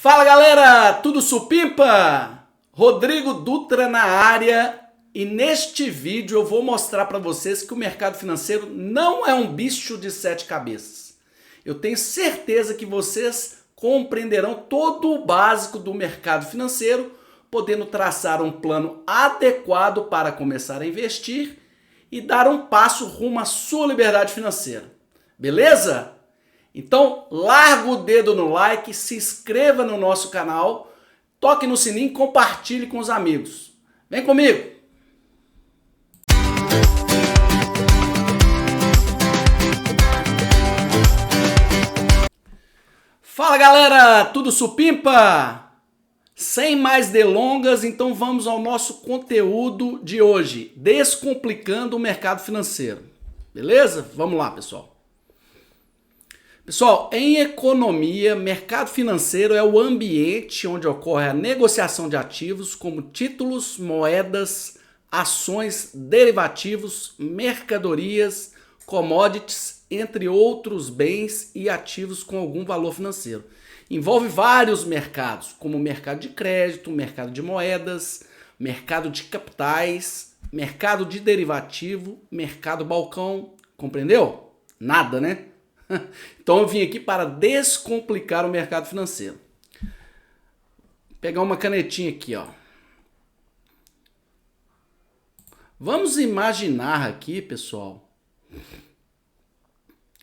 Fala galera, tudo supimpa? Rodrigo Dutra na área e neste vídeo eu vou mostrar para vocês que o mercado financeiro não é um bicho de sete cabeças. Eu tenho certeza que vocês compreenderão todo o básico do mercado financeiro, podendo traçar um plano adequado para começar a investir e dar um passo rumo à sua liberdade financeira. Beleza? Então, larga o dedo no like, se inscreva no nosso canal, toque no sininho e compartilhe com os amigos. Vem comigo! Fala galera, tudo supimpa? Sem mais delongas, então vamos ao nosso conteúdo de hoje, descomplicando o mercado financeiro. Beleza? Vamos lá, pessoal. Pessoal, em economia, mercado financeiro é o ambiente onde ocorre a negociação de ativos como títulos, moedas, ações, derivativos, mercadorias, commodities, entre outros bens e ativos com algum valor financeiro. Envolve vários mercados, como o mercado de crédito, mercado de moedas, mercado de capitais, mercado de derivativo, mercado balcão. Compreendeu? Nada, né? Então eu vim aqui para descomplicar o mercado financeiro. Vou pegar uma canetinha aqui, ó. Vamos imaginar aqui, pessoal.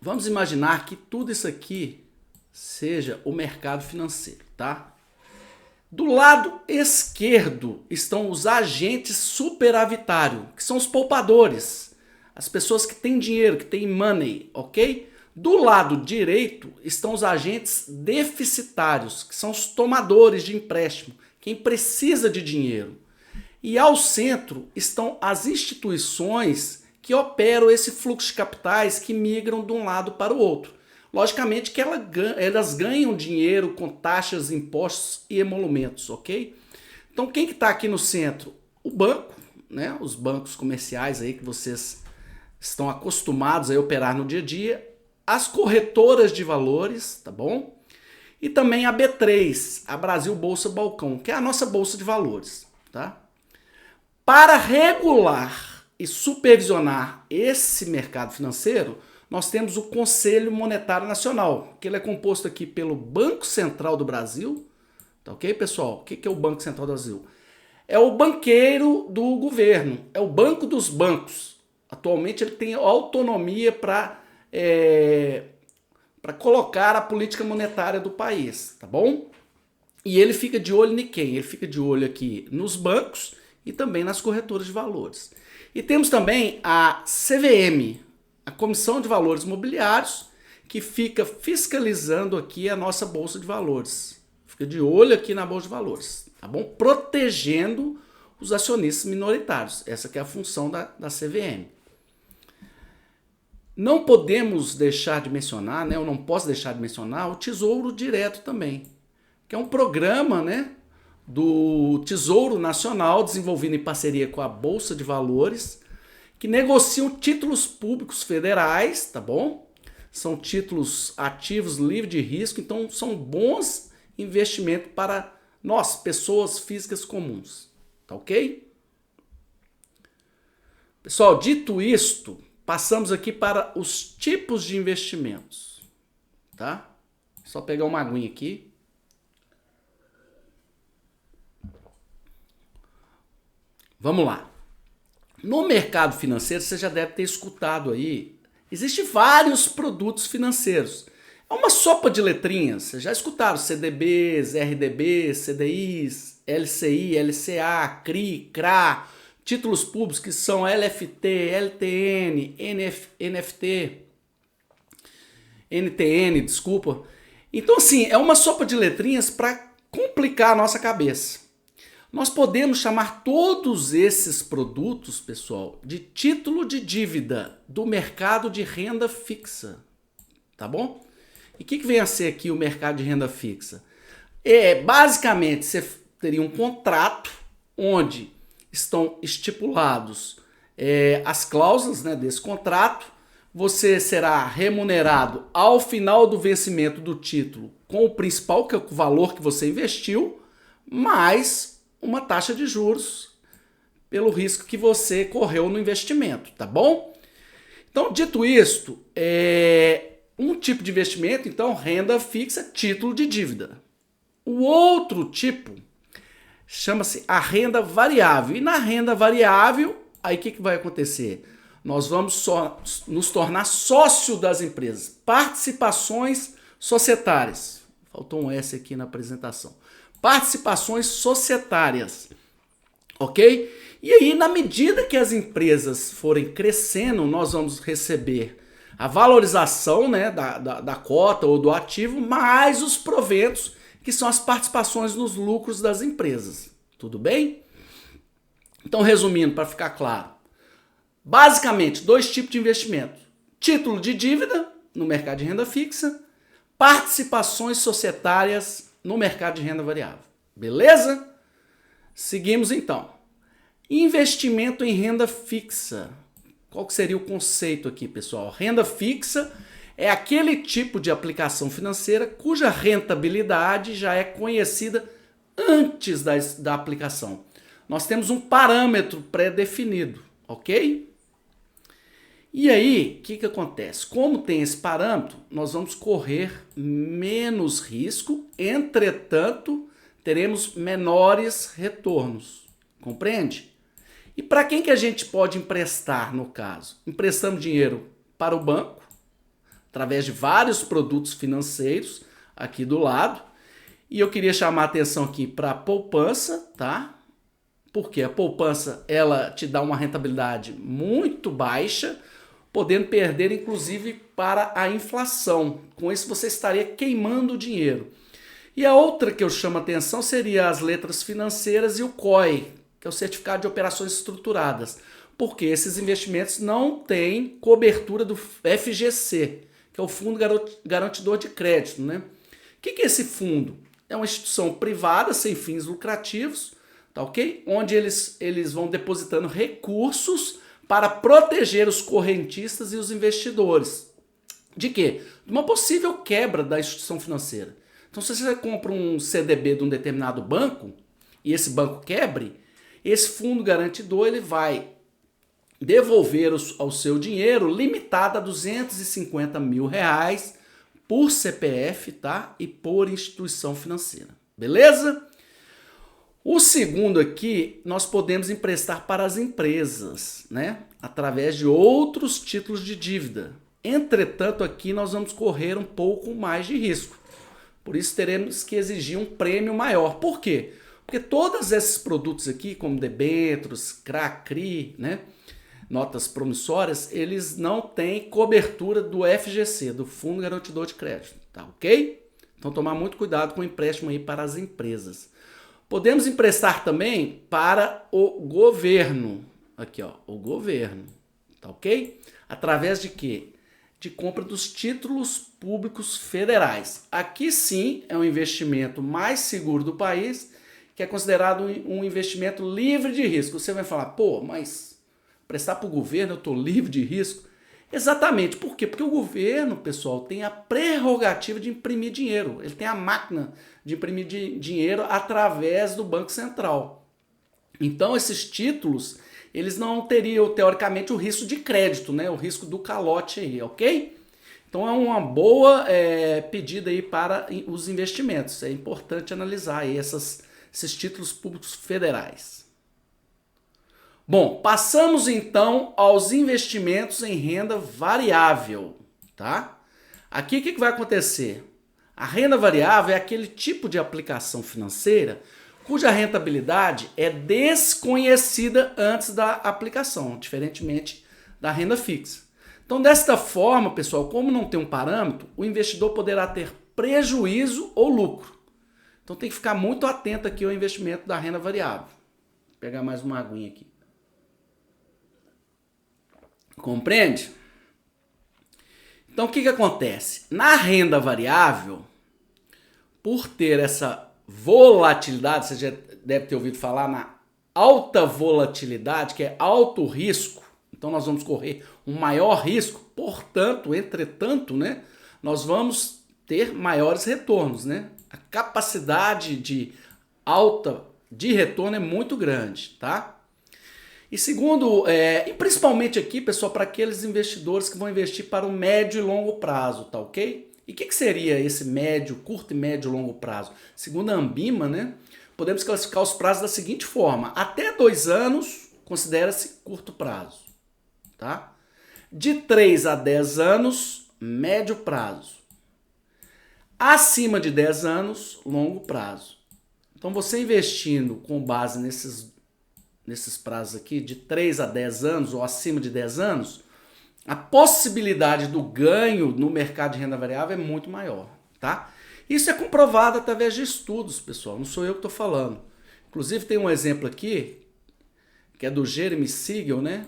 Vamos imaginar que tudo isso aqui seja o mercado financeiro, tá? Do lado esquerdo estão os agentes superavitários, que são os poupadores, as pessoas que têm dinheiro, que têm money, ok? Do lado direito estão os agentes deficitários, que são os tomadores de empréstimo, quem precisa de dinheiro. E ao centro estão as instituições que operam esse fluxo de capitais que migram de um lado para o outro. Logicamente que elas ganham dinheiro com taxas, impostos e emolumentos, ok? Então quem que está aqui no centro? O banco, né? Os bancos comerciais aí que vocês estão acostumados a operar no dia a dia, as corretoras de valores, tá bom? E também a B3, a Brasil Bolsa Balcão, que é a nossa bolsa de valores, tá? Para regular e supervisionar esse mercado financeiro, nós temos o Conselho Monetário Nacional, que ele é composto aqui pelo Banco Central do Brasil, tá ok, pessoal? O que é o Banco Central do Brasil? É o banqueiro do governo, é o banco dos bancos. Atualmente ele tem autonomia para colocar a política monetária do país, tá bom? E ele fica de olho em quem? Ele fica de olho aqui nos bancos e também nas corretoras de valores. E temos também a CVM, a Comissão de Valores Mobiliários, que fica fiscalizando aqui a nossa Bolsa de Valores. Fica de olho aqui na Bolsa de Valores, tá bom? Protegendo os acionistas minoritários. Essa que é a função da CVM. Não podemos deixar de mencionar, né? Eu não posso deixar de mencionar o Tesouro Direto também, que é um programa, né, do Tesouro Nacional desenvolvido em parceria com a Bolsa de Valores, que negociam títulos públicos federais, tá bom? São títulos ativos livres de risco, então são bons investimentos para nós, pessoas físicas comuns, tá ok? Pessoal, dito isto, passamos aqui para os tipos de investimentos, tá? Só pegar uma aguinha aqui. Vamos lá. No mercado financeiro, você já deve ter escutado aí, existem vários produtos financeiros. É uma sopa de letrinhas, vocês já escutaram CDBs, RDBs, CDIs, LCI, LCA, CRI, CRA, títulos públicos que são LFT, LTN, NFT, NTN, desculpa. Então assim, é uma sopa de letrinhas para complicar a nossa cabeça. Nós podemos chamar todos esses produtos, pessoal, de título de dívida do mercado de renda fixa, tá bom? E o que vem a ser aqui o mercado de renda fixa? Basicamente, você teria um contrato onde estão estipulados as cláusulas, né, desse contrato. Você será remunerado ao final do vencimento do título com o principal, que é o valor que você investiu, mais uma taxa de juros pelo risco que você correu no investimento, tá bom? Então, dito isto, um tipo de investimento, então, renda fixa, título de dívida. O outro tipo chama-se a renda variável. E na renda variável, aí o que vai acontecer? Nós vamos nos tornar sócio das empresas. Participações societárias. Faltou um S aqui na apresentação. Participações societárias. Ok? E aí, na medida que as empresas forem crescendo, nós vamos receber a valorização, né, da cota ou do ativo, mais os proventos, que são as participações nos lucros das empresas. Tudo bem? Então, resumindo, para ficar claro, basicamente, 2 tipos de investimento. Título de dívida no mercado de renda fixa, participações societárias no mercado de renda variável. Beleza? Seguimos então. Investimento em renda fixa. Qual que seria o conceito aqui, pessoal? Renda fixa é aquele tipo de aplicação financeira cuja rentabilidade já é conhecida antes da aplicação. Nós temos um parâmetro pré-definido, ok? E aí, o que acontece? Como tem esse parâmetro, nós vamos correr menos risco, entretanto, teremos menores retornos. Compreende? E para quem que a gente pode emprestar, no caso? Emprestamos dinheiro para o banco, através de vários produtos financeiros, aqui do lado. E eu queria chamar a atenção aqui para a poupança, tá? Porque a poupança, ela te dá uma rentabilidade muito baixa, podendo perder, inclusive, para a inflação. Com isso, você estaria queimando o dinheiro. E a outra que eu chamo a atenção seria as letras financeiras e o COI, que é o Certificado de Operações Estruturadas, porque esses investimentos não têm cobertura do FGC, que é o Fundo Garantidor de Crédito, né? O que é esse fundo? É uma instituição privada, sem fins lucrativos, tá ok? Onde eles vão depositando recursos para proteger os correntistas e os investidores. De quê? De uma possível quebra da instituição financeira. Então, se você compra um CDB de um determinado banco, e esse banco quebre, esse fundo garantidor ele vai devolver ao seu dinheiro limitado a R$250 mil por CPF, tá? E por instituição financeira. Beleza? O segundo aqui, nós podemos emprestar para as empresas, né? Através de outros títulos de dívida. Entretanto, aqui nós vamos correr um pouco mais de risco. Por isso teremos que exigir um prêmio maior. Por quê? Porque todos esses produtos aqui, como debêntures, CRA-CRI, né? Notas promissórias, eles não têm cobertura do FGC, do Fundo Garantidor de Crédito, tá ok? Então tomar muito cuidado com o empréstimo aí para as empresas. Podemos emprestar também para o governo, aqui ó, o governo, tá ok? Através de quê? De compra dos títulos públicos federais. Aqui sim é um investimento mais seguro do país, que é considerado um investimento livre de risco. Você vai falar, pô, mas prestar para o governo eu estou livre de risco? Exatamente. Por quê? Porque o governo, pessoal, tem a prerrogativa de imprimir dinheiro. Ele tem a máquina de imprimir dinheiro através do Banco Central. Então, esses títulos, eles não teriam, teoricamente, o risco de crédito, né? O risco do calote aí, ok? Então, é uma boa pedida aí para os investimentos. É importante analisar aí esses títulos públicos federais. Bom, passamos então aos investimentos em renda variável, tá? Aqui o que vai acontecer? A renda variável é aquele tipo de aplicação financeira cuja rentabilidade é desconhecida antes da aplicação, diferentemente da renda fixa. Então, desta forma, pessoal, como não tem um parâmetro, o investidor poderá ter prejuízo ou lucro. Então, tem que ficar muito atento aqui ao investimento da renda variável. Vou pegar mais uma aguinha aqui. Compreende? Então, o que acontece? Na renda variável, por ter essa volatilidade, você já deve ter ouvido falar na alta volatilidade, que é alto risco, então nós vamos correr um maior risco, portanto, entretanto, né, nós vamos ter maiores retornos, né? A capacidade de alta de retorno é muito grande, tá? E segundo, e principalmente aqui, pessoal, para aqueles investidores que vão investir para o médio e longo prazo, tá ok? E o que seria esse médio, curto e médio e longo prazo? Segundo a Ambima, né, podemos classificar os prazos da seguinte forma: até 2 anos considera-se curto prazo, tá? De 3 a 10 anos, médio prazo. Acima de 10 anos, longo prazo. Então você investindo com base nesses prazos aqui, de 3 a 10 anos ou acima de 10 anos, a possibilidade do ganho no mercado de renda variável é muito maior, tá? Isso é comprovado através de estudos, pessoal, não sou eu que estou falando. Inclusive tem um exemplo aqui, que é do Jeremy Siegel, né?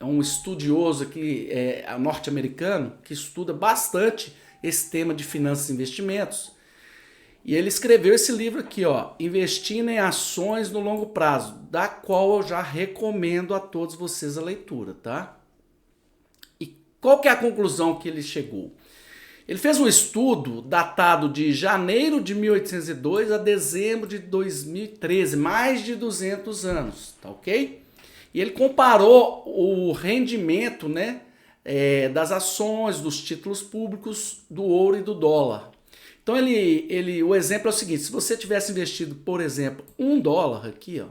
É um estudioso aqui, norte-americano, que estuda bastante esse tema de finanças e investimentos. E ele escreveu esse livro aqui, ó, Investindo em Ações no Longo Prazo, da qual eu já recomendo a todos vocês a leitura, tá? E qual que é a conclusão que ele chegou? Ele fez um estudo datado de janeiro de 1802 a dezembro de 2013, mais de 200 anos, tá ok? E ele comparou o rendimento, né, das ações, dos títulos públicos, do ouro e do dólar. Então o exemplo é o seguinte: se você tivesse investido, por exemplo, $1 aqui, ó,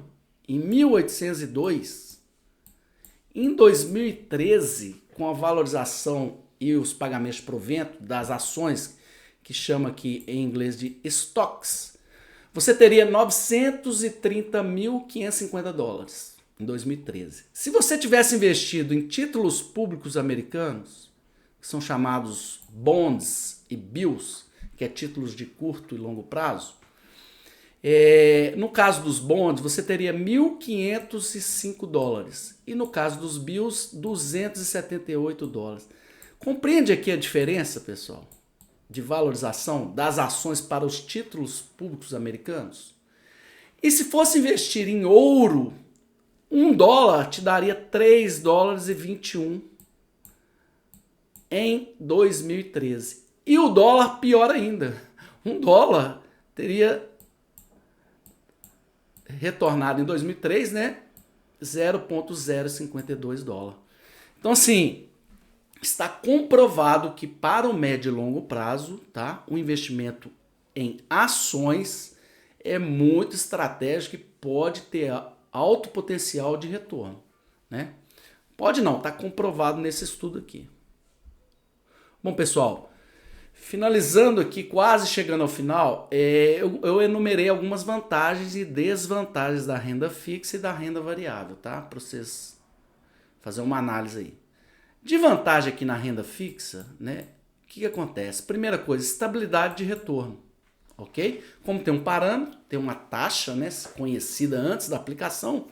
em 1802, em 2013, com a valorização e os pagamentos de provento das ações, que chama aqui em inglês de stocks, você teria $930.550 em 2013. Se você tivesse investido em títulos públicos americanos, que são chamados bonds e bills, que é títulos de curto e longo prazo, no caso dos bonds, você teria $1.505. E no caso dos bills, $278. Compreende aqui a diferença, pessoal, de valorização das ações para os títulos públicos americanos? E se fosse investir em ouro, $1 te daria $3,21 em 2013. E o dólar, pior ainda, $1 teria retornado em 2003, né, $0,052. Então, assim, está comprovado que para o médio e longo prazo, tá, o investimento em ações é muito estratégico e pode ter alto potencial de retorno, né? Pode não, está comprovado nesse estudo aqui. Bom, pessoal, finalizando aqui, quase chegando ao final, eu enumerei algumas vantagens e desvantagens da renda fixa e da renda variável, tá? Para vocês fazerem uma análise aí. De vantagem aqui na renda fixa, né? O que acontece? Primeira coisa, estabilidade de retorno, ok? Como tem um parâmetro, tem uma taxa, né, conhecida antes da aplicação,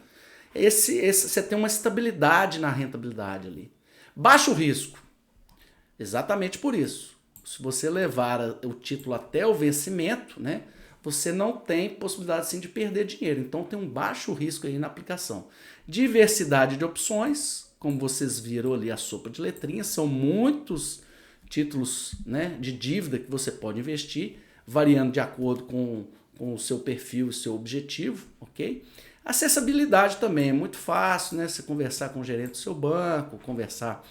você tem uma estabilidade na rentabilidade ali. Baixo risco, exatamente por isso. Se você levar o título até o vencimento, né, você não tem possibilidade assim, de perder dinheiro. Então tem um baixo risco aí na aplicação. Diversidade de opções, como vocês viram ali a sopa de letrinhas, são muitos títulos, né, de dívida que você pode investir, variando de acordo com o seu perfil e seu objetivo, ok? Acessibilidade também é muito fácil, né? Você conversar com o gerente do seu banco, conversar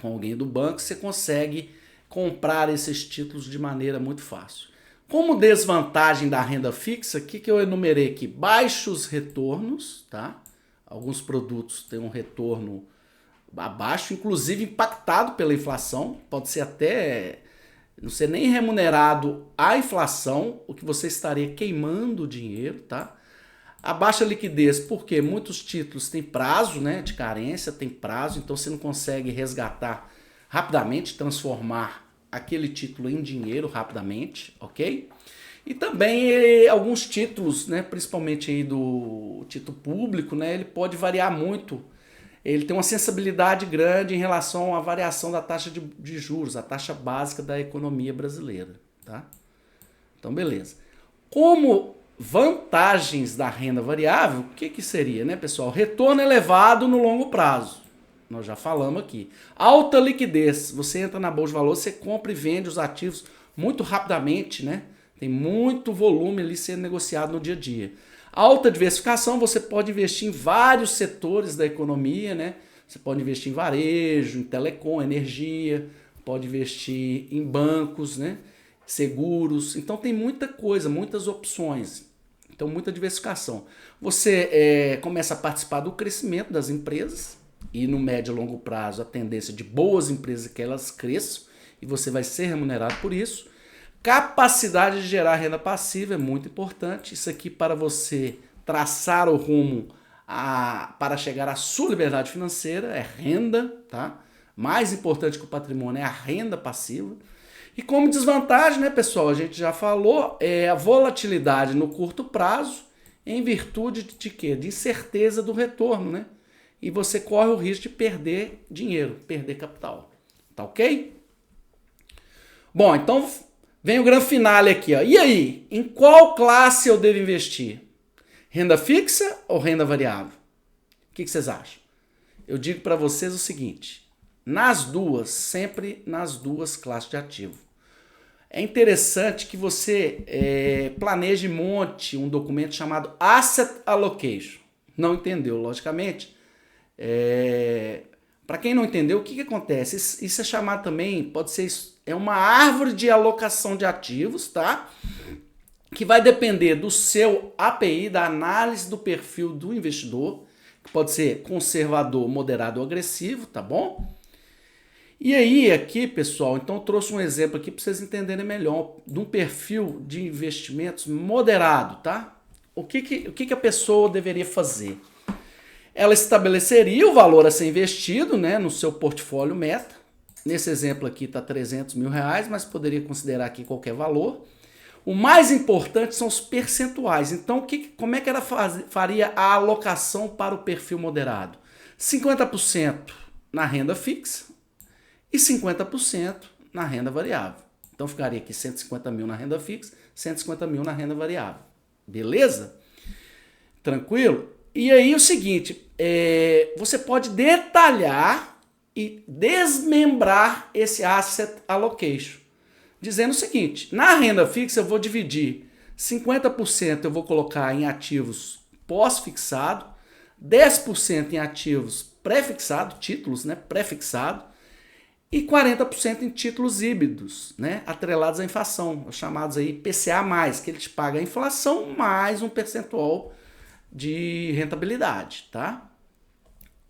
com alguém do banco, você consegue comprar esses títulos de maneira muito fácil. Como desvantagem da renda fixa, o que eu enumerei aqui? Baixos retornos, tá? Alguns produtos têm um retorno abaixo, inclusive impactado pela inflação, pode ser até não ser nem remunerado a inflação, o que você estaria queimando dinheiro, tá? A baixa liquidez, porque muitos títulos têm prazo, né, de carência, tem prazo, então você não consegue resgatar rapidamente, transformar aquele título em dinheiro rapidamente, ok? E também alguns títulos, né, principalmente aí do título público, né, ele pode variar muito. Ele tem uma sensibilidade grande em relação à variação da taxa de juros, a taxa básica da economia brasileira, tá? Então, beleza. Como vantagens da renda variável, o que seria, né, pessoal? Retorno elevado no longo prazo, Nós já falamos aqui. Alta liquidez. Você entra na bolsa de valores, você compra e vende os ativos muito rapidamente, né? Tem muito volume ali sendo negociado no dia a dia. Alta diversificação, você pode investir em vários setores da economia, né? Você pode investir em varejo, em telecom, energia, pode investir em bancos, né? Seguros. Então tem muita coisa, muitas opções. Então muita diversificação. Você começa a participar do crescimento das empresas e no médio e longo prazo a tendência de boas empresas é que elas cresçam e você vai ser remunerado por isso. Capacidade de gerar renda passiva é muito importante. Isso aqui para você traçar o rumo para chegar à sua liberdade financeira é renda, tá? Mais importante que o patrimônio é a renda passiva. E como desvantagem, né, pessoal, a gente já falou, é a volatilidade no curto prazo em virtude de quê? De incerteza do retorno, né? E você corre o risco de perder dinheiro, perder capital. Tá ok? Bom, então vem o grande finale aqui, ó. E aí, em qual classe eu devo investir? Renda fixa ou renda variável? O que vocês acham? Eu digo para vocês o seguinte, nas duas, sempre nas duas classes de ativo. É interessante que você planeje e monte um documento chamado Asset Allocation. Não entendeu, logicamente. Para quem não entendeu, o que acontece? Isso é chamado também, pode ser, é uma árvore de alocação de ativos, tá? Que vai depender do seu API, da análise do perfil do investidor, que pode ser conservador, moderado ou agressivo, tá bom? E aí, aqui, pessoal, então eu trouxe um exemplo aqui para vocês entenderem melhor de um perfil de investimentos moderado, tá? O que a pessoa deveria fazer? Ela estabeleceria o valor a ser investido, né, no seu portfólio meta. Nesse exemplo aqui está R$300 mil, mas poderia considerar aqui qualquer valor. O mais importante são os percentuais. Então, como é que ela faria a alocação para o perfil moderado? 50% na renda fixa e 50% na renda variável. Então, ficaria aqui 150 mil na renda fixa, 150 mil na renda variável. Beleza? Tranquilo? E aí o seguinte, você pode detalhar e desmembrar esse Asset Allocation, dizendo o seguinte, na renda fixa eu vou dividir 50% eu vou colocar em ativos pós-fixado, 10% em ativos pré-fixado, títulos, né, pré-fixado, e 40% em títulos híbridos, né, atrelados à inflação, chamados aí PCA+, que ele te paga a inflação mais um percentual de rentabilidade, tá?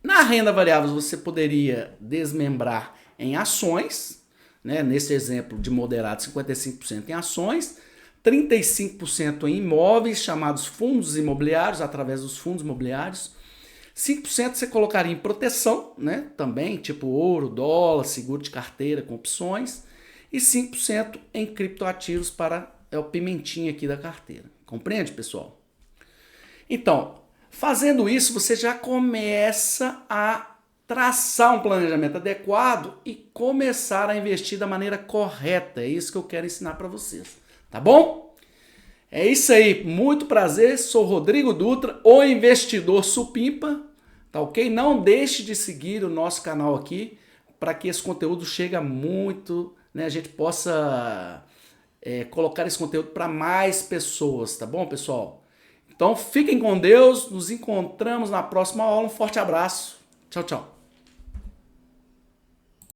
Na renda variável você poderia desmembrar em ações, né? Nesse exemplo de moderado 55% em ações, 35% em imóveis chamados fundos imobiliários, através dos fundos imobiliários, 5% você colocaria em proteção, né? Também tipo ouro, dólar, seguro de carteira com opções, e 5% em criptoativos para o pimentinho aqui da carteira. Compreende, pessoal? Então, fazendo isso, você já começa a traçar um planejamento adequado e começar a investir da maneira correta. É isso que eu quero ensinar para vocês, tá bom? É isso aí, muito prazer, sou Rodrigo Dutra, o investidor supimpa, tá ok? Não deixe de seguir o nosso canal aqui para que esse conteúdo chegue muito, né? A gente possa colocar esse conteúdo para mais pessoas, tá bom, pessoal? Então fiquem com Deus, nos encontramos na próxima aula, um forte abraço, tchau, tchau.